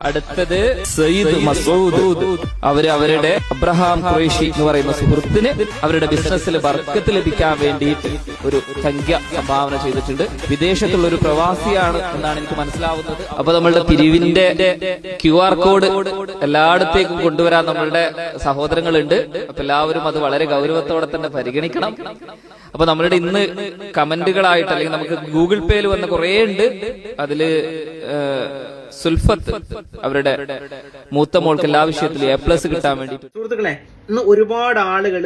അടുത്തത് സയ്യിദ് മസൂദ്. അവരുടെ അബ്രഹാം ഖുറൈശി എന്ന് പറയുന്ന സുഹൃത്തിന് അവരുടെ ബിസിനസ്സിൽ ബർക്കത്ത് ലഭിക്കാൻ വേണ്ടിയിട്ട് ഒരു സംഖ്യ സംഭാവന ചെയ്തിട്ടുണ്ട്. വിദേശത്തുള്ള ഒരു പ്രവാസിയാണ് എന്നാണ് എനിക്ക് മനസ്സിലാവുന്നത്. അപ്പൊ നമ്മളുടെ പിരിവിന്റെ QR കോഡ് എല്ലായിടത്തേക്കും കൊണ്ടുവരാൻ നമ്മളുടെ സഹോദരങ്ങളുണ്ട്. അപ്പൊ എല്ലാവരും അത് വളരെ ഗൗരവത്തോടെ തന്നെ പരിഗണിക്കണം. അപ്പൊ നമ്മളുടെ ഇന്ന് കമന്റുകളായിട്ട് അല്ലെങ്കിൽ നമുക്ക് ഗൂഗിൾ പേയിൽ വന്ന കുറെ ഉണ്ട്. അതില് സുൽഫത്ത് അവരുടെ മൂത്ത മോൾക്ക് എല്ലാ വിഷയത്തിലും A+ കിട്ടാൻ വേണ്ടി. സുഹൃത്തുക്കളെ, ഇന്ന് ഒരുപാട് ആളുകൾ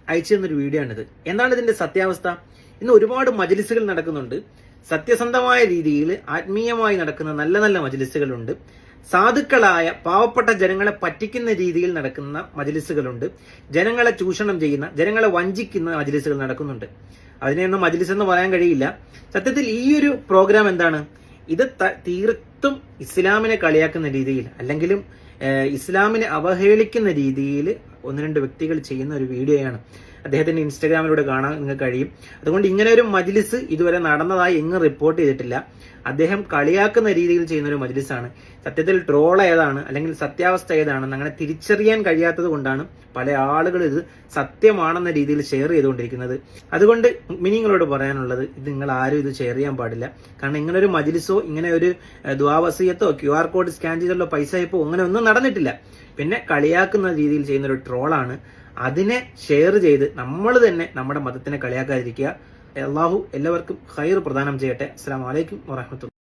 അയച്ചു തന്നൊരു വീഡിയോ ആണിത്. എന്താണ് ഇതിന്റെ സത്യാവസ്ഥ? ഇന്ന് ഒരുപാട് മജ്‌ലിസുകൾ നടക്കുന്നുണ്ട്. സത്യസന്ധമായ രീതിയിൽ ആത്മീയമായി നടക്കുന്ന നല്ല നല്ല മജ്‌ലിസുകളുണ്ട്. സാധുക്കളായ പാവപ്പെട്ട ജനങ്ങളെ പറ്റിക്കുന്ന രീതിയിൽ നടക്കുന്ന മജ്‌ലിസുകളുണ്ട്. ജനങ്ങളെ ചൂഷണം ചെയ്യുന്ന, ജനങ്ങളെ വഞ്ചിക്കുന്ന മജ്‌ലിസുകൾ നടക്കുന്നുണ്ട്. അതിനെയൊന്നും മജ്‌ലിസ് എന്ന് പറയാൻ കഴിയില്ല. സത്യത്തിൽ ഈ ഒരു പ്രോഗ്രാം എന്താണ്? ഇത് തീർത്തും ഇസ്ലാമിനെ കളിയാക്കുന്ന രീതിയിൽ അല്ലെങ്കിലും ഇസ്ലാമിനെ അവഹേളിക്കുന്ന രീതിയിൽ ഒന്ന് രണ്ട് വ്യക്തികൾ ചെയ്യുന്ന ഒരു വീഡിയോയാണ്. അദ്ദേഹത്തിന്റെ ഇൻസ്റ്റാഗ്രാമിലൂടെ കാണാൻ നിങ്ങൾക്ക് കഴിയും. അതുകൊണ്ട് ഇങ്ങനെ ഒരു മജ്‌ലിസ് ഇതുവരെ നടന്നതായി എങ്ങും റിപ്പോർട്ട് ചെയ്തിട്ടില്ല. അദ്ദേഹം കളിയാക്കുന്ന രീതിയിൽ ചെയ്യുന്ന ഒരു മജ്‌ലിസാണ്. സത്യത്തിൽ ട്രോൾ ഏതാണ് അല്ലെങ്കിൽ സത്യാവസ്ഥ ഏതാണെന്ന് അങ്ങനെ തിരിച്ചറിയാൻ കഴിയാത്തത് കൊണ്ടാണ് പല ആളുകൾ ഇത് സത്യമാണെന്ന രീതിയിൽ ഷെയർ ചെയ്തുകൊണ്ടിരിക്കുന്നത്. അതുകൊണ്ട് മുഅ്മിനീങ്ങളോട് പറയാനുള്ളത്, ഇത് നിങ്ങൾ ആരും ഇത് ഷെയർ ചെയ്യാൻ പാടില്ല. കാരണം ഇങ്ങനെ ഒരു മജ്‌ലിസോ ഇങ്ങനെ ഒരു ദുആ വസിയത്തോ QR കോഡ് സ്കാൻ ചെയ്തുള്ള പൈസ ഇപ്പോ അങ്ങനെ ഒന്നും നടന്നിട്ടില്ല. പിന്നെ കളിയാക്കുന്ന രീതിയിൽ ചെയ്യുന്ന ഒരു ട്രോളാണ്. അതിനെ ഷെയർ ചെയ്ത് നമ്മൾ തന്നെ നമ്മുടെ മതത്തിനെ കളിയാക്കാതിരിക്കുക. അല്ലാഹു എല്ലാവർക്കും ഖൈർ പ്രദാനം ചെയ്യട്ടെ. അസ്സലാമു അലൈക്കും വറഹ്മത്തുള്ളാഹി.